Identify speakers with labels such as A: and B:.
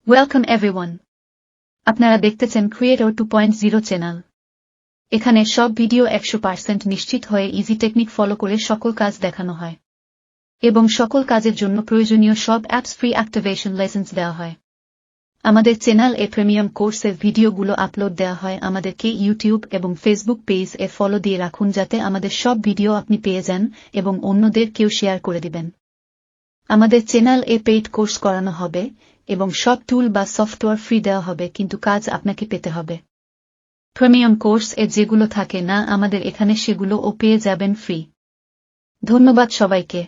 A: Welcome everyone. আপনারা দেখতেছেন creator 2.0 channel. এখানে সব ভিডিও 100% নিশ্চিত হয়ে ইজি টেকনিক ফলো করে সকল কাজ দেখানো হয় এবং সকল কাজের জন্য প্রয়োজনীয় সব অ্যাপস ফ্রি অ্যাক্টিভেশন লাইসেন্স দেওয়া হয়। আমাদের চ্যানেল এ প্রিমিয়াম কোর্সের ভিডিওগুলো আপলোড দেওয়া হয়। আমাদেরকে ইউটিউব এবং ফেসবুক পেজ এ ফলো দিয়ে রাখুন যাতে আমাদের সব ভিডিও আপনি পেয়ে যান এবং অন্যদের কেউ শেয়ার করে দিবেন। আমাদের চ্যানেল এ পেইড কোর্স করানো হবে এবং সব টুল বা সফটওয়্যার ফ্রি দেওয়া হবে, কিন্তু কাজ আপনাকে পেতে হবে। প্রিমিয়াম কোর্স এ যেগুলো থাকে না আমাদের এখানে সেগুলো ও পেয়ে যাবেন ফ্রি। ধন্যবাদ সবাইকে।